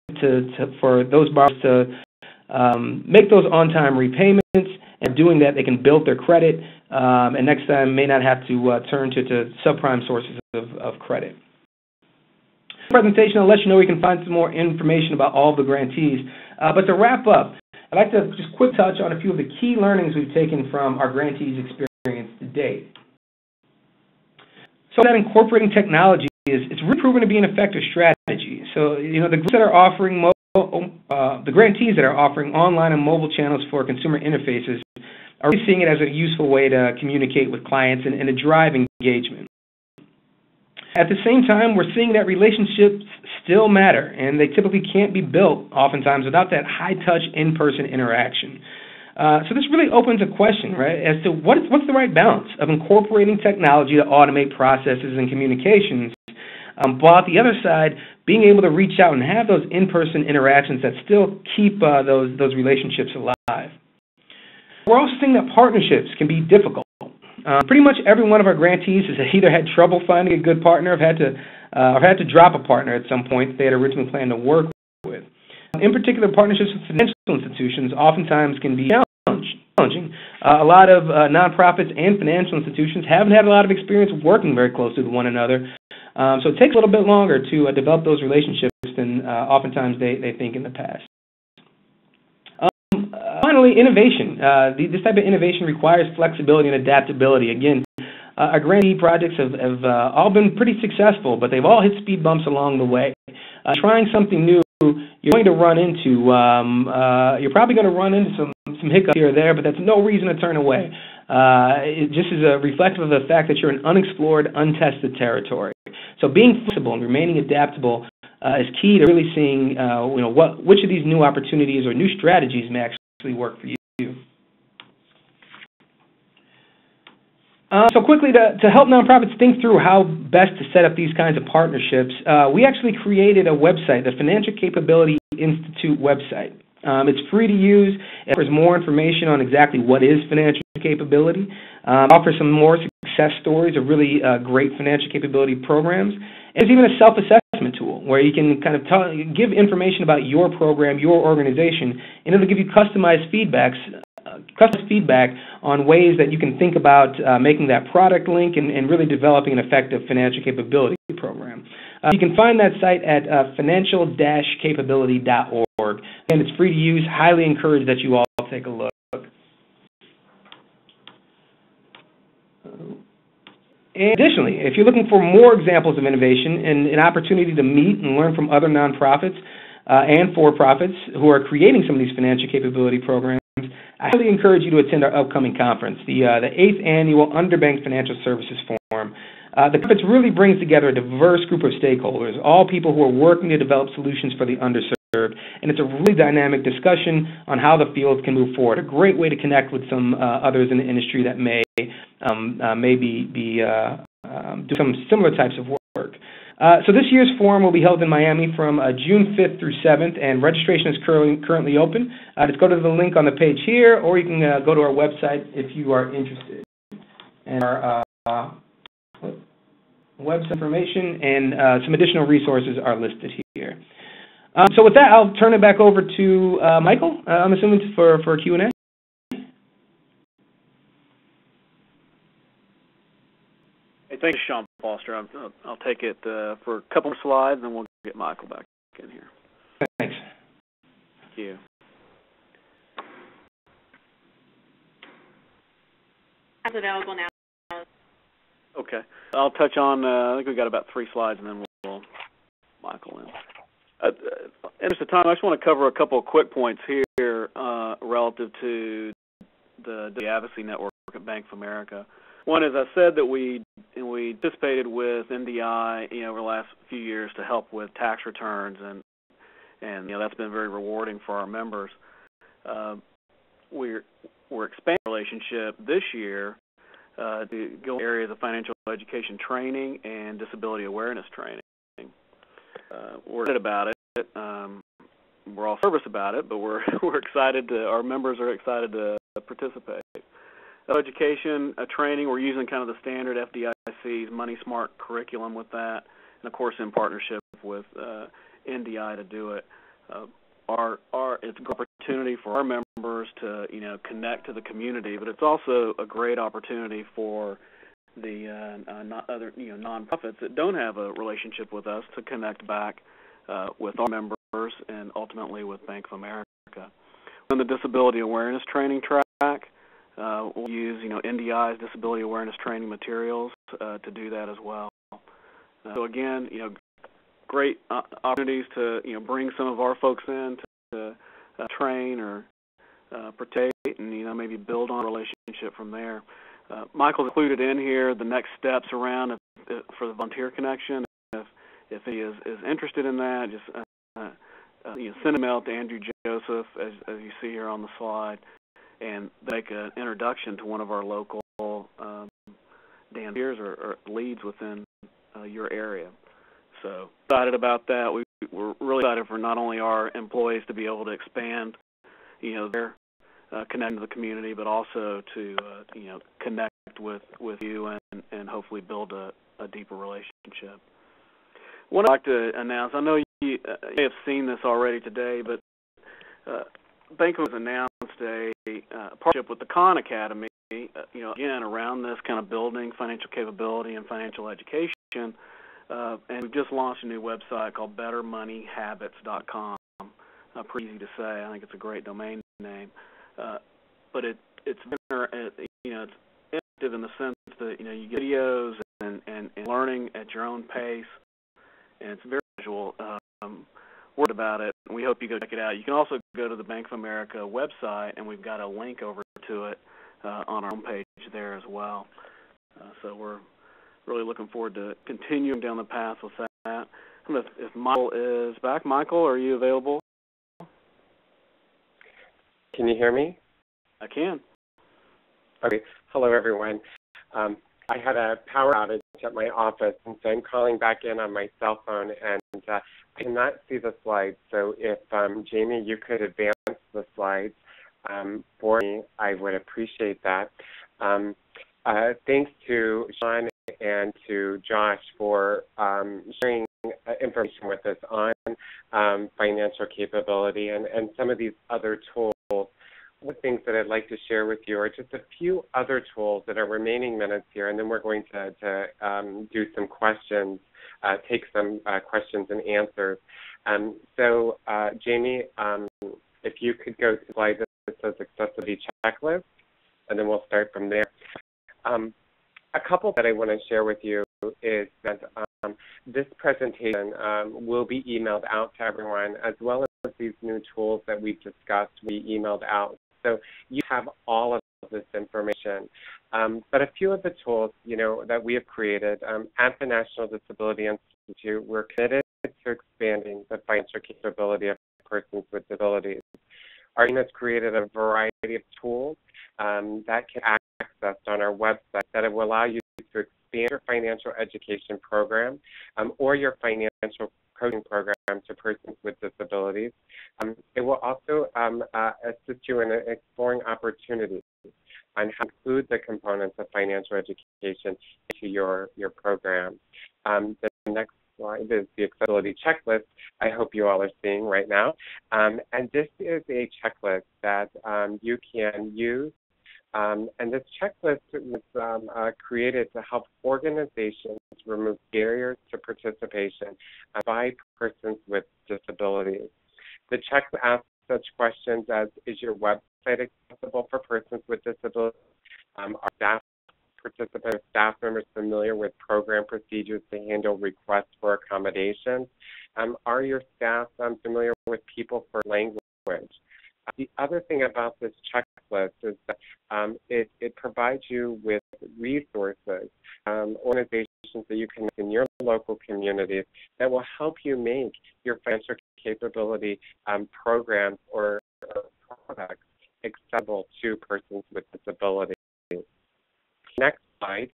for those borrowers to make those on-time repayments, and doing that they can build their credit, and next time may not have to turn to subprime sources of credit. Presentation, I'll let you know where you can find some more information about all of the grantees. But to wrap up, I'd like to just quick touch on a few of the key learnings we've taken from our grantees' experience to date. So that incorporating technology it's really proven to be an effective strategy. So, the groups that are offering the grantees that are offering online and mobile channels for consumer interfaces are really seeing it as a useful way to communicate with clients and to drive engagement. At the same time, we're seeing that relationships still matter, and they typically can't be built oftentimes without that high-touch, in-person interaction. So this really opens a question, right, as to what's the right balance of incorporating technology to automate processes and communications, but on the other side, being able to reach out and have those in-person interactions that still keep those relationships alive. We're also seeing that partnerships can be difficult. Pretty much every one of our grantees has either had trouble finding a good partner or have had to drop a partner at some point that they had originally planned to work with. In particular, partnerships with financial institutions oftentimes can be challenging. A lot of nonprofits and financial institutions haven't had a lot of experience working very closely with one another, so it takes a little bit longer to develop those relationships than oftentimes they think in the past. Finally, innovation. This type of innovation requires flexibility and adaptability. Again, our grantee projects have all been pretty successful, but they've all hit speed bumps along the way. Trying something new, you're going to run into, you're probably going to run into some hiccups here or there, but that's no reason to turn away. It just is reflective of the fact that you're in unexplored, untested territory. So being flexible and remaining adaptable is key to really seeing, which of these new opportunities or new strategies may actually work for you. So quickly, to help nonprofits think through how best to set up these kinds of partnerships, we actually created a website, the Financial Capability Institute website. It's free to use. It offers more information on exactly what is financial capability. Offers some more success stories of really great financial capability programs. And there's even a self-assessment tool where you can kind of give information about your program, your organization, and it'll give you customized feedback on ways that you can think about making that product link and really developing an effective financial capability program. You can find that site at financial-capability.org, and it's free to use. Highly encourage that you all take a look. And additionally, if you're looking for more examples of innovation and an opportunity to meet and learn from other nonprofits and for-profits who are creating some of these financial capability programs, I highly encourage you to attend our upcoming conference, the 8th Annual Underbanked Financial Services Forum. The conference really brings together a diverse group of stakeholders, all people who are working to develop solutions for the underserved, and it's a really dynamic discussion on how the field can move forward, a great way to connect with some others in the industry that may do some similar types of work. So this year's forum will be held in Miami from June 5th through 7th, and registration is currently open. Just go to the link on the page here, or you can go to our website if you are interested. And our website information and some additional resources are listed here. So with that, I'll turn it back over to Michael, I'm assuming for Q&A. Hey, thanks, Sean Foster. I'll take it for a couple of slides, and then we'll get Michael back in here. Thanks. Thank you. It's available now. Okay. I'll touch on, I think we've got about 3 slides, and then we'll Michael in. In the interest of time, I just want to cover a couple of quick points here relative to the advocacy network at Bank of America. One is I said that we participated with NDI, over the last few years to help with tax returns, and that's been very rewarding for our members. We're expanding the relationship this year to go in areas of financial education training and disability awareness training. We're excited about it. We're all nervous about it, but we're excited. Our members are excited to participate. Education training, we're using kind of the standard FDIC's Money Smart curriculum with that, and of course in partnership with NDI to do it. It's a great opportunity for our members to connect to the community, but it's also a great opportunity for the other nonprofits that don't have a relationship with us to connect back with our members and ultimately with Bank of America. On the disability awareness training track, we'll use NDI's disability awareness training materials to do that as well. So again, great opportunities to bring some of our folks in to train or participate and maybe build on a relationship from there. Michael's included in here the next steps around for the volunteer connection. If he is interested in that, just send an email to Andrew Joseph, as you see here on the slide, and make an introduction to one of our local volunteers or leads within your area. So excited about that. We're really excited for not only our employees to be able to expand, their connecting to the community, but also to connect with you and hopefully build a deeper relationship. What I'd like to announce, I know you may have seen this already today, but Bank has announced a partnership with the Khan Academy, again, around this kind of building financial capability and financial education. And we've just launched a new website called BetterMoneyHabits.com. Pretty easy to say. I think it's a great domain name. But it's interactive in the sense that you get videos and learning at your own pace, and it's very visual. Word about it. We hope you go check it out. You can also go to the Bank of America website, and we've got a link over to it on our homepage there as well. So we're really looking forward to continuing down the path with that. I don't know if Michael is back. Michael, are you available? Can you hear me? I can. Okay. Hello, everyone. I had a power outage at my office, and so I'm calling back in on my cell phone, and I cannot see the slides. So if, Jamie, you could advance the slides for me, I would appreciate that. Thanks to Sean and to Josh for sharing information with us on financial capability and some of these other tools. One of the things that I'd like to share with you are just a few other tools that are remaining minutes here, and then we're going to do some questions, take some questions and answers. So, Jamie, if you could go to the slide that says accessibility checklist, and then we'll start from there. A couple that I want to share with you is that this presentation will be emailed out to everyone, as well as these new tools that we've discussed, we emailed out. So you have all of this information. But a few of the tools, that we have created at the National Disability Institute, we're committed to expanding the financial capability of persons with disabilities. Our team has created a variety of tools that can be accessed on our website that will allow you to expand your financial education program or your financial coaching program to persons with disabilities. It will also assist you in exploring opportunities on how to include the components of financial education into your program. The next slide is the accessibility checklist I hope you all are seeing right now. And this is a checklist that you can use. And this checklist was created to help organizations remove barriers to participation by persons with disabilities. The checklist asks such questions as, is your website accessible for persons with disabilities? Are staff participants, staff members familiar with program procedures to handle requests for accommodations? Are your staff familiar with people for language? The other thing about this checklist is that it provides you with resources, organizations that you can in your local communities that will help you make your financial capability programs or products accessible to persons with disabilities. Next slide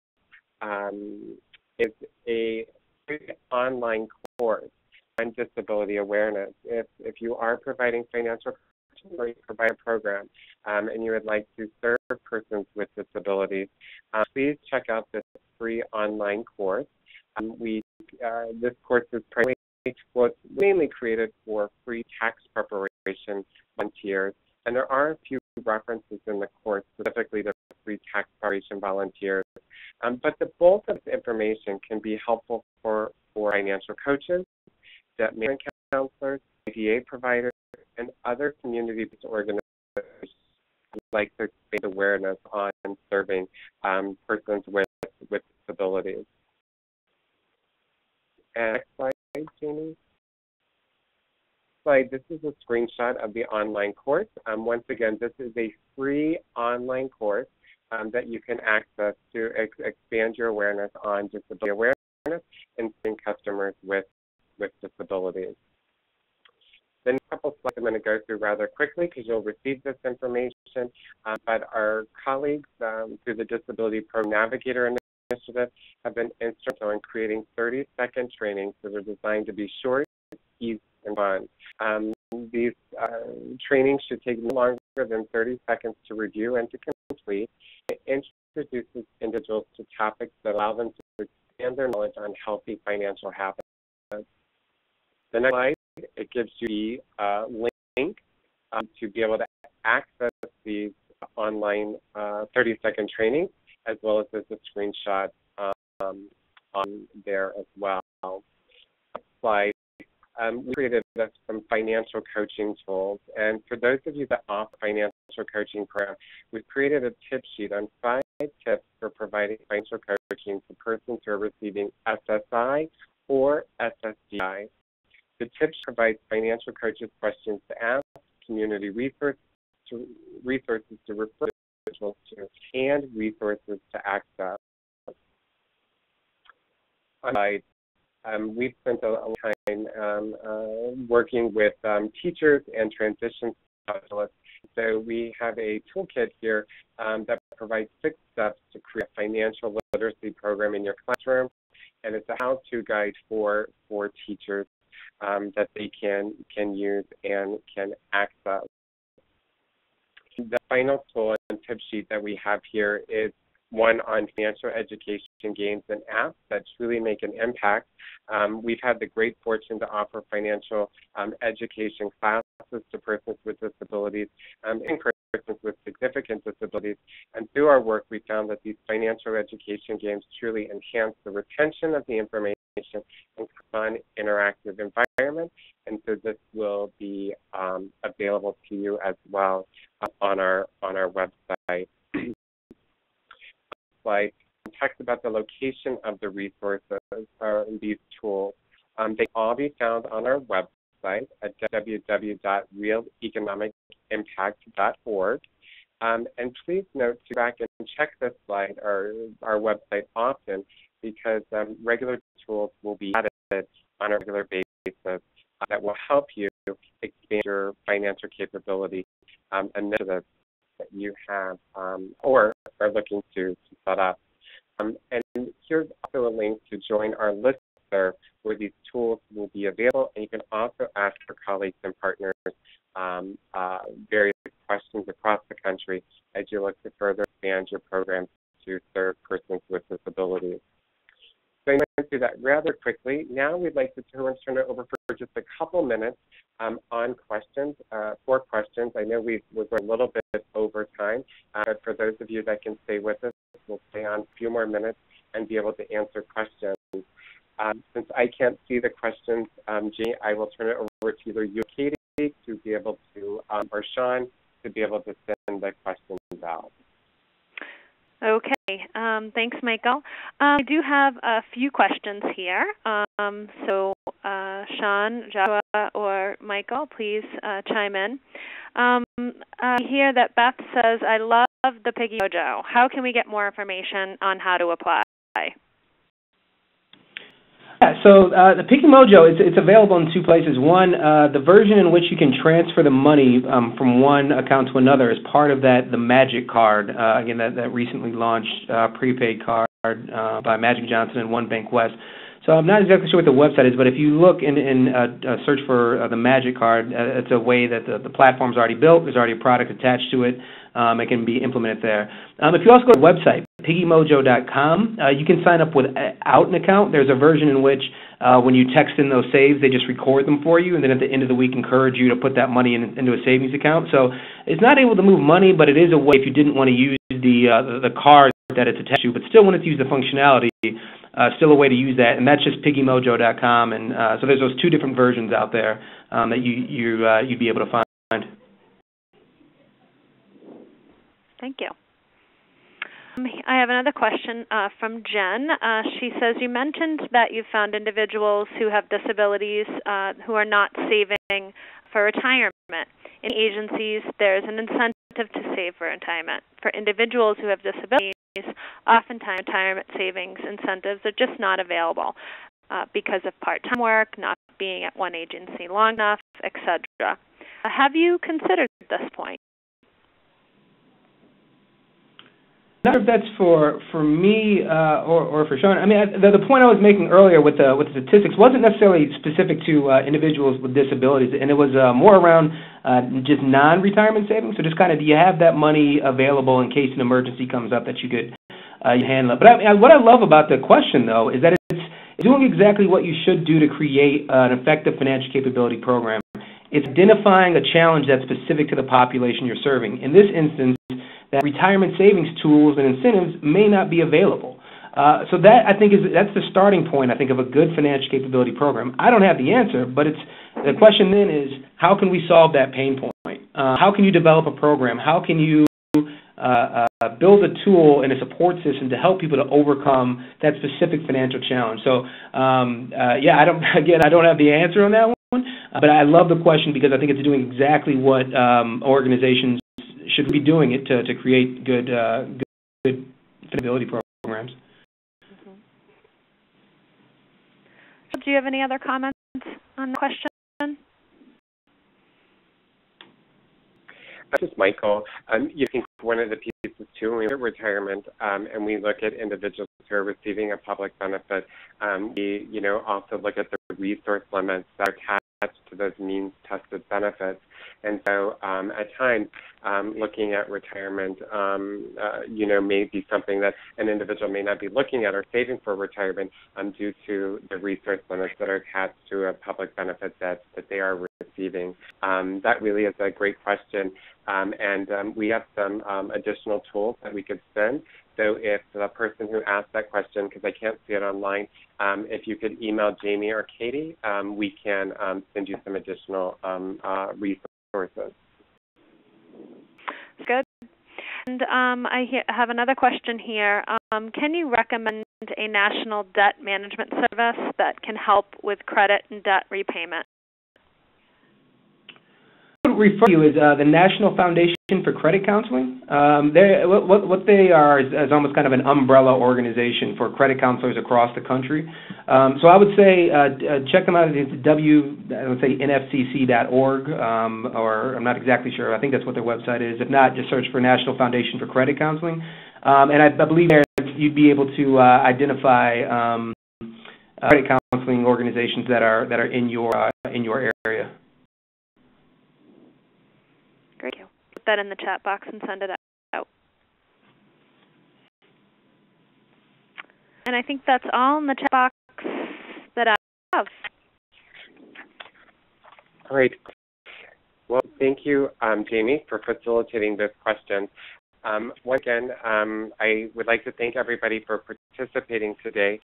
is a free online course on disability awareness. If you are providing financial or you provide a program and you would like to serve persons with disabilities, please check out this free online course. This course is mainly created for free tax preparation volunteers, and there are a few references in the course specifically to free tax preparation volunteers. But the bulk of this information can be helpful for financial coaches, debt management counselors, IDA providers, and other community-based organizations who like to expand awareness on serving persons with disabilities. And next slide, Jamie. This is a screenshot of the online course. Once again, this is a free online course that you can access to expand your awareness on disability awareness and serving customers with disabilities. The next couple slides I'm going to go through rather quickly because you'll receive this information, but our colleagues through the Disability Program Navigator Initiative have been instrumental in creating 30-second trainings that are designed to be short, easy, and fun. These trainings should take no longer than 30 seconds to review and to complete. It introduces individuals to topics that allow them to expand their knowledge on healthy financial habits. The next slide, it gives you the link to be able to access these online 30-second trainings, as well as there's a screenshot on there as well. Next slide. We created some financial coaching tools, and for those of you that offer financial coaching program, we've created a tip sheet on 5 tips for providing financial coaching to persons who are receiving SSI or SSDI. The tips provide financial coaches questions to ask, community resources to refer individuals to, and resources to access. We've spent a long time working with teachers and transition specialists. So we have a toolkit here that provides 6 steps to create a financial literacy program in your classroom, and it's a how-to guide for teachers that they can use and can access. The final tool and tip sheet that we have here is one on financial education games and apps that truly make an impact. We've had the great fortune to offer financial education classes to persons with disabilities and persons with significant disabilities. And through our work, we found that these financial education games truly enhance the retention of the information in fun, interactive environment. And so this will be available to you as well on our website. Slide talks about the location of the resources in these tools. They all be found on our website at www.realeconomicimpact.org. And please note to go back and check this slide or our website often, because regular tools will be added on a regular basis that will help you expand your financial capability initiatives that you have or are looking to set up. And here's also a link to join our listserv where these tools will be available, and you can also ask your colleagues and partners various questions across the country as you look to further expand your programs to serve persons with disabilities. So I went through that rather quickly. Now we'd like to turn it over for just a couple minutes on questions, for questions. I know we're going a little bit over time, but for those of you that can stay with us, we'll stay on a few more minutes and be able to answer questions. Since I can't see the questions, Jeannie, I will turn it over to either you, Katie, to be able to, or Sean, to be able to send the questions out. Okay, thanks, Michael. I do have a few questions here. So Sean, Joshua, or Michael, please chime in. I hear that Beth says, I love the Piggy Mojo. How can we get more information on how to apply? Yeah, so the Piggy Mojo, it's available in two places. One, the version in which you can transfer the money from one account to another is part of the Magic Card, again, that recently launched prepaid card by Magic Johnson and One Bank West. So I'm not exactly sure what the website is, but if you look and search for the Magic Card, it's a way that the platform's already built. There's already a product attached to it. It can be implemented there. If you also go to the website, piggymojo.com, you can sign up without an account. There's a version in which when you text in those saves, they just record them for you, and then at the end of the week encourage you to put that money into a savings account. So it's not able to move money, but it is a way if you didn't want to use the card that it's attached to, but still wanted to use the functionality, still a way to use that, and that's just piggymojo.com. And so there's those two different versions out there that you'd be able to find. Thank you. I have another question from Jen. She says, you mentioned that you found individuals who have disabilities who are not saving for retirement. In agencies, there's an incentive to save for retirement. For individuals who have disabilities, oftentimes retirement savings incentives are just not available because of part-time work, not being at one agency long enough, etc. Have you considered this point? Not sure if that's for me or for Sean. I mean, the point I was making earlier with the statistics wasn't necessarily specific to individuals with disabilities, and it was more around just non-retirement savings. So just kind of, do you have that money available in case an emergency comes up that you could handle it? But what I love about the question, though, is that it's doing exactly what you should do to create an effective financial capability program. It's identifying a challenge that's specific to the population you're serving. In this instance, that retirement savings tools and incentives may not be available. So that, I think, that's the starting point, I think, of a good financial capability program. I don't have the answer, but the question then is, how can we solve that pain point? How can you develop a program? How can you build a tool and a support system to help people to overcome that specific financial challenge? So, yeah, I don't have the answer on that one, but I love the question because I think it's doing exactly what organizations should be doing it to create good sustainability programs. Mm-hmm. Do you have any other comments on the question? This is Michael. You think one of the pieces too, when we look at retirement and we look at individuals who are receiving a public benefit, we also look at the resource limits that are attached to those means-tested benefits. And so at times, looking at retirement, may be something that an individual may not be looking at or saving for retirement due to the resource limits that are attached to a public benefit that they are receiving. That really is a great question, and we have some additional tools that we could send. So if the person who asked that question, because I can't see it online, if you could email Jamie or Katie, we can send you some additional resources. Good. And I have another question here. Can you recommend a national debt management service that can help with credit and debt repayment? Refer to you as the National Foundation for Credit Counseling. What they are is almost kind of an umbrella organization for credit counselors across the country. So I would say check them out at nfcc.org, or I'm not exactly sure. I think that's what their website is. If not, just search for National Foundation for Credit Counseling, and I believe there you'd be able to identify credit counseling organizations that are in your area. Great. Put that in the chat box and send it out. And I think that's all in the chat box that I have. All right. Well, thank you, Jamie, for facilitating this question. Once again, I would like to thank everybody for participating today.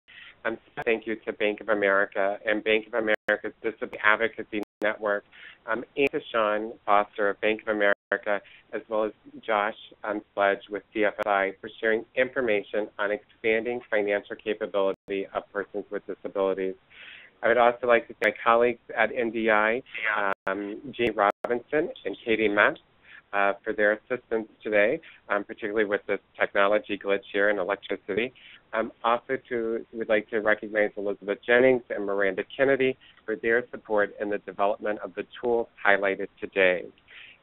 Thank you to Bank of America and Bank of America's Disability Advocacy Network, and to Sean Foster of Bank of America, as well as Josh Sledge with CFSI for sharing information on expanding financial capability of persons with disabilities. I would also like to thank my colleagues at NDI, Jean Robinson and Katie Metz, for their assistance today, particularly with this technology glitch here in electricity. We'd like to recognize Elizabeth Jennings and Miranda Kennedy for their support in the development of the tools highlighted today.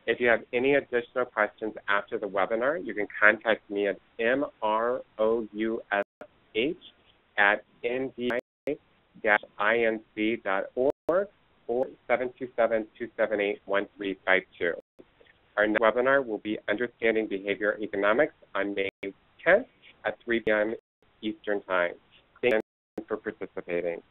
If you have any additional questions after the webinar, you can contact me at mroush@ndi-inc.org or 727-278-1352. Our next webinar will be Understanding Behavioral Economics on May 10th at 3 p.m. Eastern Time. Thank you for participating.